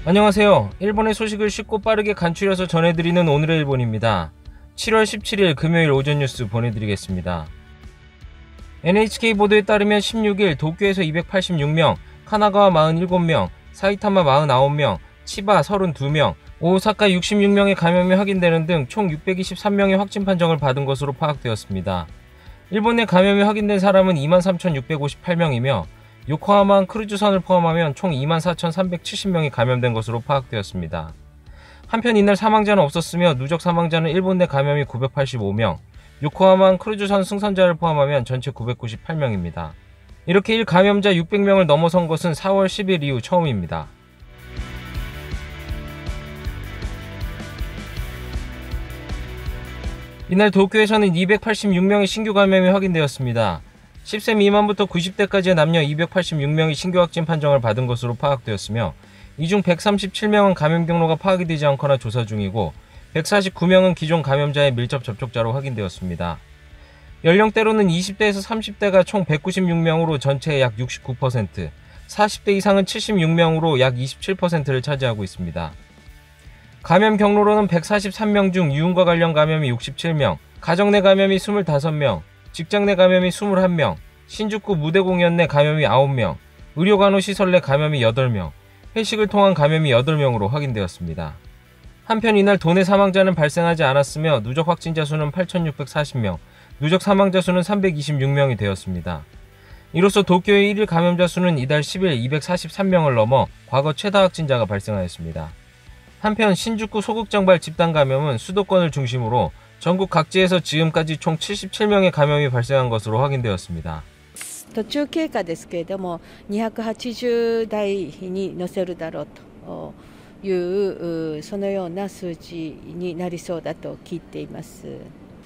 안녕하세요. 일본의 소식을 쉽고 빠르게 간추려서 전해드리는 오늘의 일본입니다. 7월 17일 금요일 오전 뉴스 보내드리겠습니다. NHK 보도에 따르면 16일 도쿄에서 286명, 카나가와 47명, 사이타마 49명, 치바 32명, 오사카 66명의 감염이 확인되는 등 총 623명의 확진 판정을 받은 것으로 파악되었습니다. 일본 내 감염이 확인된 사람은 23,658명이며 요코하마 크루즈선을 포함하면 총 24,370명이 감염된 것으로 파악되었습니다. 한편 이날 사망자는 없었으며 누적 사망자는 일본 내 감염이 985명, 요코하마 크루즈선 승선자를 포함하면 전체 998명입니다. 이렇게 일 감염자 600명을 넘어선 것은 4월 10일 이후 처음입니다. 이날 도쿄에서는 286명의 신규 감염이 확인되었습니다. 10세 미만부터 90대까지의 남녀 286명이 신규 확진 판정을 받은 것으로 파악되었으며 이 중 137명은 감염 경로가 파악이 되지 않거나 조사 중이고 149명은 기존 감염자의 밀접 접촉자로 확인되었습니다. 연령대로는 20대에서 30대가 총 196명으로 전체의 약 69%, 40대 이상은 76명으로 약 27%를 차지하고 있습니다. 감염 경로로는 143명 중 유흥과 관련 감염이 67명, 가정 내 감염이 25명, 직장 내 감염이 21명, 신주쿠 무대 공연 내 감염이 9명, 의료간호시설 내 감염이 8명, 회식을 통한 감염이 8명으로 확인되었습니다. 한편 이날 도내 사망자는 발생하지 않았으며 누적 확진자 수는 8,640명, 누적 사망자 수는 326명이 되었습니다. 이로써 도쿄의 1일 감염자 수는 이달 10일 243명을 넘어 과거 최다 확진자가 발생하였습니다. 한편 신주쿠 소극장발 집단 감염은 수도권을 중심으로 전국 각지에서 지금까지 총 77명의 감염이 발생한 것으로 확인되었습니다. 途中経過ですけれども280台に乗せるだろうというそのような数字になりそうだと聞いています。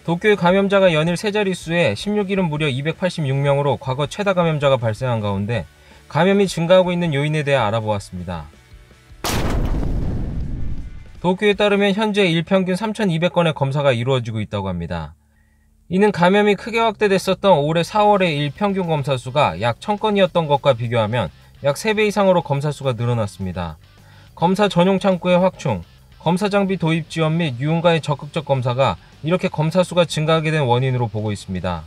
도쿄의 감염자가 연일 세 자릿수에 16일은 무려 286명으로 과거 최다 감염자가 발생한 가운데 감염이 증가하고 있는 요인에 대해 알아보았습니다. 도쿄에 따르면 현재 일평균 3,200건의 검사가 이루어지고 있다고 합니다. 이는 감염이 크게 확대됐었던 올해 4월의 일평균 검사 수가 약 1,000건이었던 것과 비교하면 약 3배 이상으로 검사 수가 늘어났습니다. 검사 전용 창구의 확충, 검사 장비 도입 지원 및 유흥가의 적극적 검사가 이렇게 검사 수가 증가하게 된 원인으로 보고 있습니다.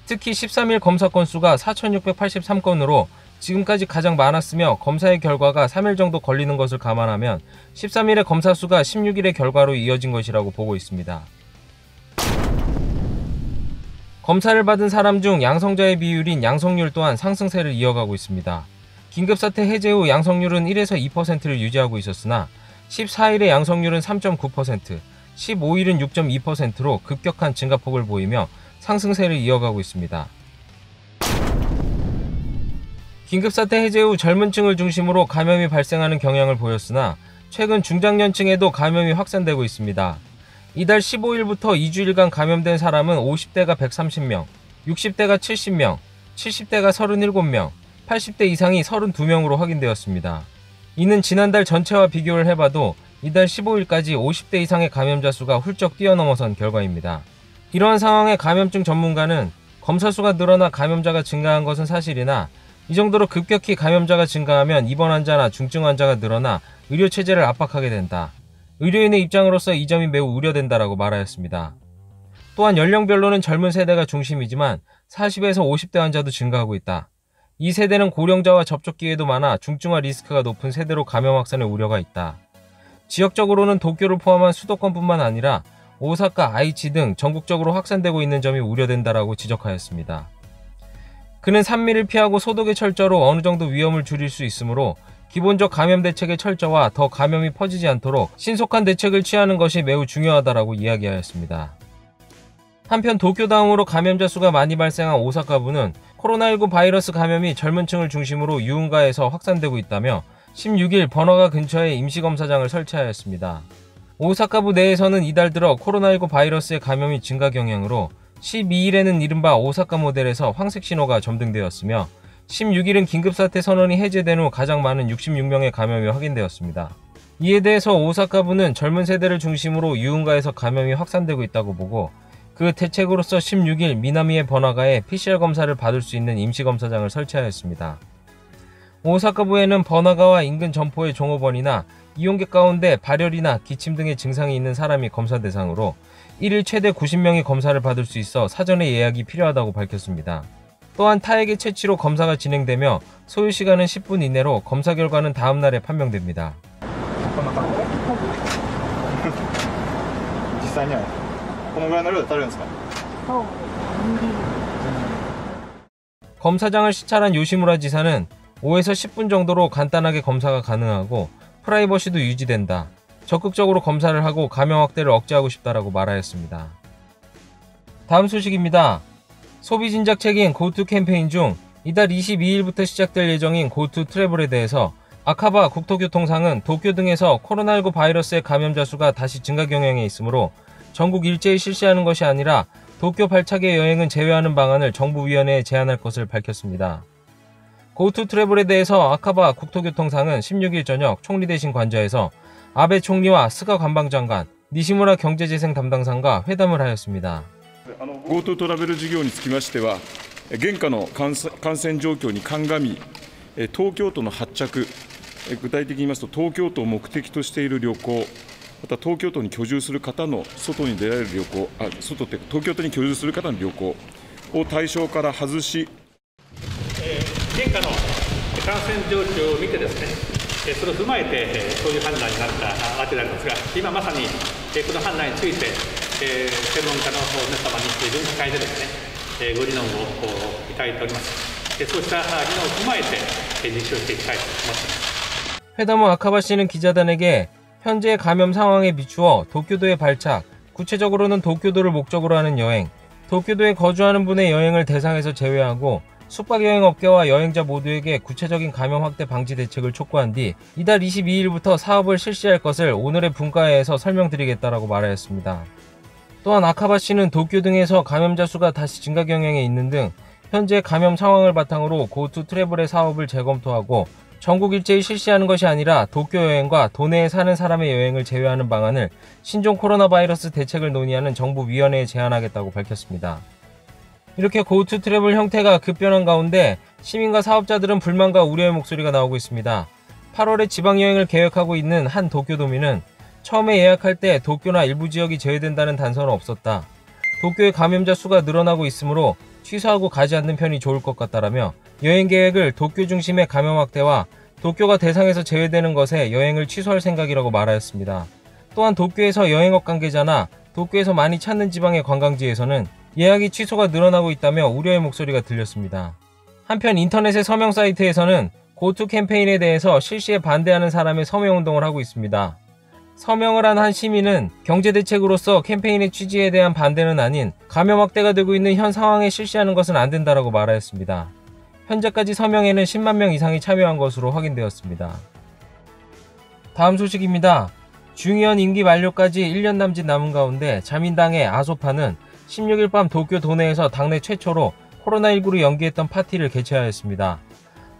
특히 13일 검사 건수가 4,683건으로 지금까지 가장 많았으며 검사의 결과가 3일 정도 걸리는 것을 감안하면 13일의 검사 수가 16일의 결과로 이어진 것이라고 보고 있습니다. 검사를 받은 사람 중 양성자의 비율인 양성률 또한 상승세를 이어가고 있습니다. 긴급사태 해제 후 양성률은 1에서 2%를 유지하고 있었으나 14일의 양성률은 3.9%, 15일은 6.2%로 급격한 증가폭을 보이며 상승세를 이어가고 있습니다. 긴급사태 해제 후 젊은 층을 중심으로 감염이 발생하는 경향을 보였으나 최근 중장년층에도 감염이 확산되고 있습니다. 이달 15일부터 2주일간 감염된 사람은 50대가 130명, 60대가 70명, 70대가 37명, 80대 이상이 32명으로 확인되었습니다. 이는 지난달 전체와 비교를 해봐도 이달 15일까지 50대 이상의 감염자 수가 훌쩍 뛰어넘어선 결과입니다. 이러한 상황에 감염증 전문가는 검사 수가 늘어나 감염자가 증가한 것은 사실이나 이 정도로 급격히 감염자가 증가하면 입원 환자나 중증 환자가 늘어나 의료체제를 압박하게 된다. 의료인의 입장으로서 이 점이 매우 우려된다라고 말하였습니다. 또한 연령별로는 젊은 세대가 중심이지만 40에서 50대 환자도 증가하고 있다. 이 세대는 고령자와 접촉 기회도 많아 중증화 리스크가 높은 세대로 감염 확산의 우려가 있다. 지역적으로는 도쿄를 포함한 수도권뿐만 아니라 오사카, 아이치 등 전국적으로 확산되고 있는 점이 우려된다라고 지적하였습니다. 그는 산미를 피하고 소독의 철저로 어느 정도 위험을 줄일 수 있으므로 기본적 감염 대책의 철저와 더 감염이 퍼지지 않도록 신속한 대책을 취하는 것이 매우 중요하다라고 이야기하였습니다. 한편 도쿄 다음으로 감염자 수가 많이 발생한 오사카부는 코로나19 바이러스 감염이 젊은 층을 중심으로 유흥가에서 확산되고 있다며 16일 번화가 근처에 임시검사장을 설치하였습니다. 오사카부 내에서는 이달 들어 코로나19 바이러스의 감염이 증가 경향으로 12일에는 이른바 오사카 모델에서 황색 신호가 점등되었으며 16일은 긴급사태 선언이 해제된 후 가장 많은 66명의 감염이 확인되었습니다. 이에 대해서 오사카부는 젊은 세대를 중심으로 유흥가에서 감염이 확산되고 있다고 보고 그 대책으로서 16일 미나미의 번화가에 PCR 검사를 받을 수 있는 임시검사장을 설치하였습니다. 오사카부에는 번화가와 인근 점포의 종업원이나 이용객 가운데 발열이나 기침 등의 증상이 있는 사람이 검사 대상으로 1일 최대 90명이 검사를 받을 수 있어 사전에 예약이 필요하다고 밝혔습니다. 또한 타액의 채취로 검사가 진행되며 소요 시간은 10분 이내로 검사 결과는 다음 날에 판명됩니다. こんな感じで実際にはこのぐらいの量で足るんですか？ 검사장을 시찰한 요시무라 지사는 5에서 10분 정도로 간단하게 검사가 가능하고 프라이버시도 유지된다. 적극적으로 검사를 하고 감염 확대를 억제하고 싶다라고 말하였습니다. 다음 소식입니다. 소비 진작책인 고투 캠페인 중 이달 22일부터 시작될 예정인 고투 트래블에 대해서 아카바 국토교통상은 도쿄 등에서 코로나19 바이러스의 감염자 수가 다시 증가 경향에 있으므로 전국 일제히 실시하는 것이 아니라 도쿄 발착의 여행은 제외하는 방안을 정부위원회에 제안할 것을 밝혔습니다. 고투 트래블에 대해서 아카바 국토교통상은 16일 저녁 총리 대신 관저에서 아베 총리와 스가 관방장관, 니시무라 경제재생 담당상과 회담을 하였습니다. GoTo トラベル事業につきましては、現下の感染状況に鑑み、東京都の発着、具体的に言いますと、東京都を目的としている旅行、また東京都に居住する方の外に出られる旅行、東京都に居住する方の旅行を対象から外し、現下の感染状況を見てですね、それを踏まえてそういう判断になったわけでありますが、今まさにこの判断について専門家の皆様に分科会でですね、ご議論をいただいております。そうした議論を踏まえて実施をしていきたいと思っています。 회담 후 아카바 씨는 기자단에게 현재 감염 상황에 비추어 도쿄도에 발착, 구체적으로는 도쿄도를 목적으로 하는 여행, 도쿄도에 거주하는 분의 여행을 대상에서 제외하고 숙박여행업계와 여행자 모두에게 구체적인 감염 확대 방지 대책을 촉구한 뒤 이달 22일부터 사업을 실시할 것을 오늘의 분과회에서 설명드리겠다라고 말하였습니다. 또한 아카바 씨는 도쿄 등에서 감염자 수가 다시 증가 경향에 있는 등 현재 감염 상황을 바탕으로 고투 트래블의 사업을 재검토하고 전국 일제히 실시하는 것이 아니라 도쿄 여행과 도내에 사는 사람의 여행을 제외하는 방안을 신종 코로나 바이러스 대책을 논의하는 정부위원회에 제안하겠다고 밝혔습니다. 이렇게 고투 트래블 형태가 급변한 가운데 시민과 사업자들은 불만과 우려의 목소리가 나오고 있습니다. 8월에 지방여행을 계획하고 있는 한 도쿄도민은 처음에 예약할 때 도쿄나 일부 지역이 제외된다는 단서는 없었다. 도쿄의 감염자 수가 늘어나고 있으므로 취소하고 가지 않는 편이 좋을 것 같다라며 여행 계획을 도쿄 중심의 감염 확대와 도쿄가 대상에서 제외되는 것에 여행을 취소할 생각이라고 말하였습니다. 또한 도쿄에서 여행업 관계자나 도쿄에서 많이 찾는 지방의 관광지에서는 예약이 취소가 늘어나고 있다며 우려의 목소리가 들렸습니다. 한편 인터넷의 서명 사이트에서는 고투 캠페인에 대해서 실시에 반대하는 사람의 서명운동을 하고 있습니다. 서명을 한 시민은 경제대책으로서 캠페인의 취지에 대한 반대는 아닌 감염 확대가 되고 있는 현 상황에 실시하는 것은 안 된다라고 말하였습니다. 현재까지 서명에는 10만 명 이상이 참여한 것으로 확인되었습니다. 다음 소식입니다. 중의원 임기 만료까지 1년 남짓 남은 가운데 자민당의 아소파는 16일 밤 도쿄 도내에서 당내 최초로 코로나19로 연기했던 파티를 개최하였습니다.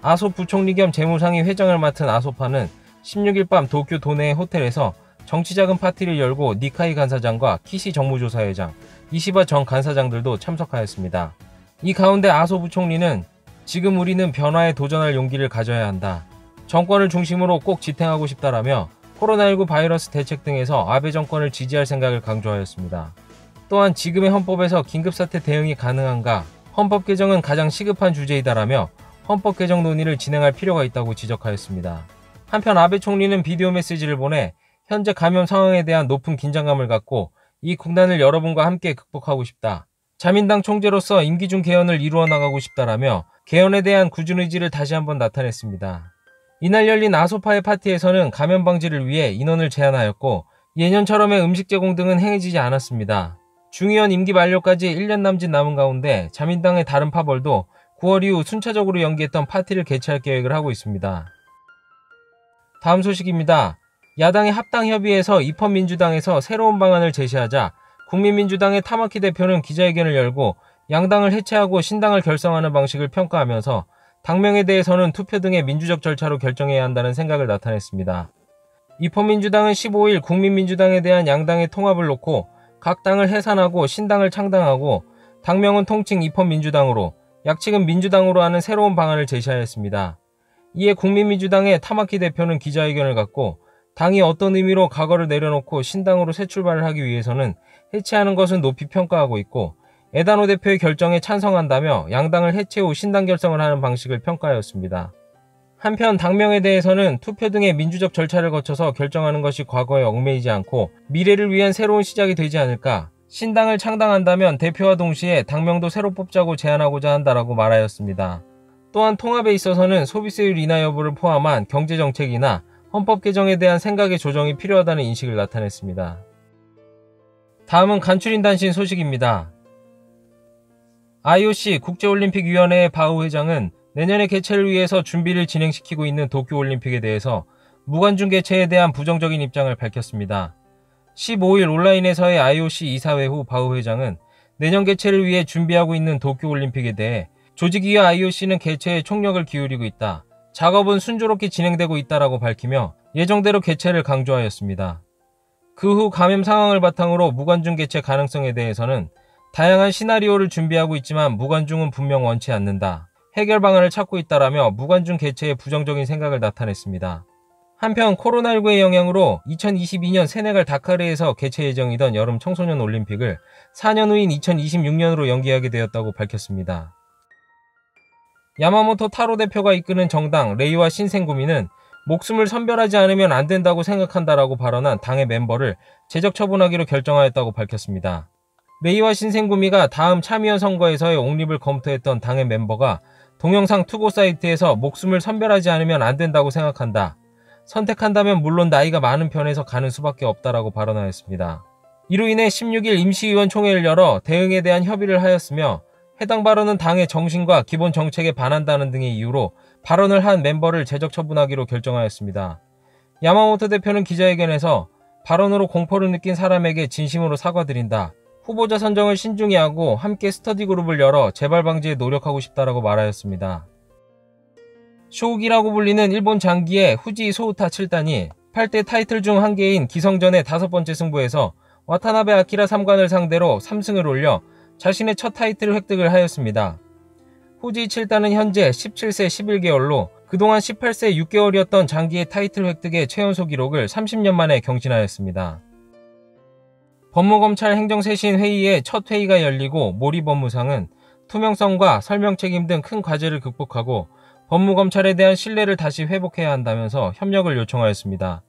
아소 부총리 겸 재무상위 회장을 맡은 아소파는 16일 밤 도쿄 도내의 호텔에서 정치자금 파티를 열고 니카이 간사장과 키시 정무조사회장, 이시바 전 간사장들도 참석하였습니다. 이 가운데 아소 부총리는 지금 우리는 변화에 도전할 용기를 가져야 한다. 정권을 중심으로 꼭 지탱하고 싶다라며 코로나19 바이러스 대책 등에서 아베 정권을 지지할 생각을 강조하였습니다. 또한 지금의 헌법에서 긴급사태 대응이 가능한가, 헌법 개정은 가장 시급한 주제이다라며 헌법 개정 논의를 진행할 필요가 있다고 지적하였습니다. 한편 아베 총리는 비디오 메시지를 보내 현재 감염 상황에 대한 높은 긴장감을 갖고 이 국난을 여러분과 함께 극복하고 싶다. 자민당 총재로서 임기 중 개헌을 이루어 나가고 싶다라며 개헌에 대한 굳은 의지를 다시 한번 나타냈습니다. 이날 열린 아소파의 파티에서는 감염 방지를 위해 인원을 제한하였고 예년처럼의 음식 제공 등은 행해지지 않았습니다. 중의원 임기 만료까지 1년 남짓 남은 가운데 자민당의 다른 파벌도 9월 이후 순차적으로 연기했던 파티를 개최할 계획을 하고 있습니다. 다음 소식입니다. 야당의 합당협의에서 입헌민주당에서 새로운 방안을 제시하자 국민민주당의 타마키 대표는 기자회견을 열고 양당을 해체하고 신당을 결성하는 방식을 평가하면서 당명에 대해서는 투표 등의 민주적 절차로 결정해야 한다는 생각을 나타냈습니다. 입헌민주당은 15일 국민민주당에 대한 양당의 통합을 놓고 각 당을 해산하고 신당을 창당하고 당명은 통칭 입헌민주당으로 약칭은 민주당으로 하는 새로운 방안을 제시하였습니다. 이에 국민민주당의 타마키 대표는 기자회견을 갖고 당이 어떤 의미로 과거를 내려놓고 신당으로 새 출발을 하기 위해서는 해체하는 것은 높이 평가하고 있고 에다노 대표의 결정에 찬성한다며 양당을 해체 후 신당 결성을 하는 방식을 평가하였습니다. 한편 당명에 대해서는 투표 등의 민주적 절차를 거쳐서 결정하는 것이 과거에 얽매이지 않고 미래를 위한 새로운 시작이 되지 않을까, 신당을 창당한다면 대표와 동시에 당명도 새로 뽑자고 제안하고자 한다라고 말하였습니다. 또한 통합에 있어서는 소비세율 인하 여부를 포함한 경제정책이나 헌법 개정에 대한 생각의 조정이 필요하다는 인식을 나타냈습니다. 다음은 간추린 단신 소식입니다. IOC 국제올림픽위원회의 바흐 회장은 내년의 개최를 위해서 준비를 진행시키고 있는 도쿄올림픽에 대해서 무관중 개최에 대한 부정적인 입장을 밝혔습니다. 15일 온라인에서의 IOC 이사회 후 바흐 회장은 내년 개최를 위해 준비하고 있는 도쿄올림픽에 대해 조직위와 IOC는 개최에 총력을 기울이고 있다. 작업은 순조롭게 진행되고 있다라고 밝히며 예정대로 개최를 강조하였습니다. 그 후 감염 상황을 바탕으로 무관중 개최 가능성에 대해서는 다양한 시나리오를 준비하고 있지만 무관중은 분명 원치 않는다. 해결 방안을 찾고 있다라며 무관중 개최에 부정적인 생각을 나타냈습니다. 한편 코로나19의 영향으로 2022년 세네갈 다카르에서 개최 예정이던 여름 청소년 올림픽을 4년 후인 2026년으로 연기하게 되었다고 밝혔습니다. 야마모토 타로 대표가 이끄는 정당 레이와 신생구미는 목숨을 선별하지 않으면 안 된다고 생각한다라고 발언한 당의 멤버를 제적 처분하기로 결정하였다고 밝혔습니다. 레이와 신생구미가 다음 참의원 선거에서의 옹립을 검토했던 당의 멤버가 동영상 투고 사이트에서 목숨을 선별하지 않으면 안 된다고 생각한다. 선택한다면 물론 나이가 많은 편에서 가는 수밖에 없다라고 발언하였습니다. 이로 인해 16일 임시의원 총회를 열어 대응에 대한 협의를 하였으며 해당 발언은 당의 정신과 기본 정책에 반한다는 등의 이유로 발언을 한 멤버를 제적 처분하기로 결정하였습니다. 야마모토 대표는 기자회견에서 발언으로 공포를 느낀 사람에게 진심으로 사과드린다. 후보자 선정을 신중히 하고 함께 스터디 그룹을 열어 재발 방지에 노력하고 싶다라고 말하였습니다. 쇼우기라고 불리는 일본 장기의 후지 소우타 7단이 8대 타이틀 중 한 개인 기성전의 5번째 승부에서 와타나베 아키라 3관을 상대로 3승을 올려 자신의 첫 타이틀 획득을 하였습니다. 후지 7단은 현재 17세 11개월로 그동안 18세 6개월이었던 장기의 타이틀 획득의 최연소 기록을 30년 만에 경신하였습니다. 법무검찰 행정쇄신 회의의 첫 회의가 열리고 모리 법무상은 투명성과 설명 책임 등 큰 과제를 극복하고 법무검찰에 대한 신뢰를 다시 회복해야 한다면서 협력을 요청하였습니다.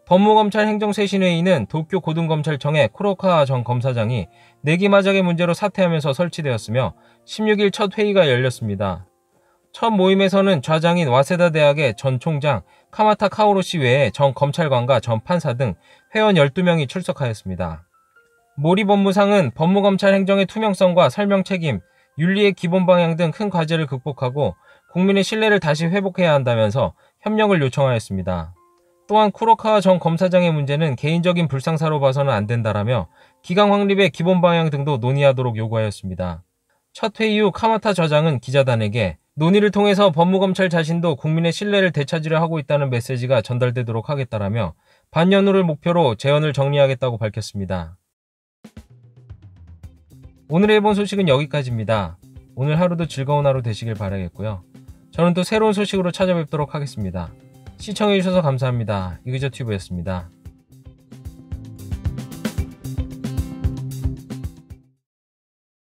법무검찰 행정쇄신회의는 도쿄 고등검찰청의 쿠로카와 전 검사장이 내기마적의 문제로 사퇴하면서 설치되었으며 16일 첫 회의가 열렸습니다. 첫 모임에서는 좌장인 와세다 대학의 전 총장 카마타 카오로씨 외에 전 검찰관과 전 판사 등 회원 12명이 출석하였습니다. 모리 법무상은 법무검찰 행정의 투명성과 설명 책임, 윤리의 기본 방향 등 큰 과제를 극복하고 국민의 신뢰를 다시 회복해야 한다면서 협력을 요청하였습니다. 또한 쿠로카와 전 검사장의 문제는 개인적인 불상사로 봐서는 안 된다라며 기강 확립의 기본 방향 등도 논의하도록 요구하였습니다. 첫 회의 후 카마타 저장은 기자단에게 논의를 통해서 법무검찰 자신도 국민의 신뢰를 되찾으려 하고 있다는 메시지가 전달되도록 하겠다라며 반년 후를 목표로 재원을 정리하겠다고 밝혔습니다. 오늘의 일본 소식은 여기까지입니다. 오늘 하루도 즐거운 하루 되시길 바라겠고요. 저는 또 새로운 소식으로 찾아뵙도록 하겠습니다. 시청해주셔서 감사합니다. 이그저튜브였습니다.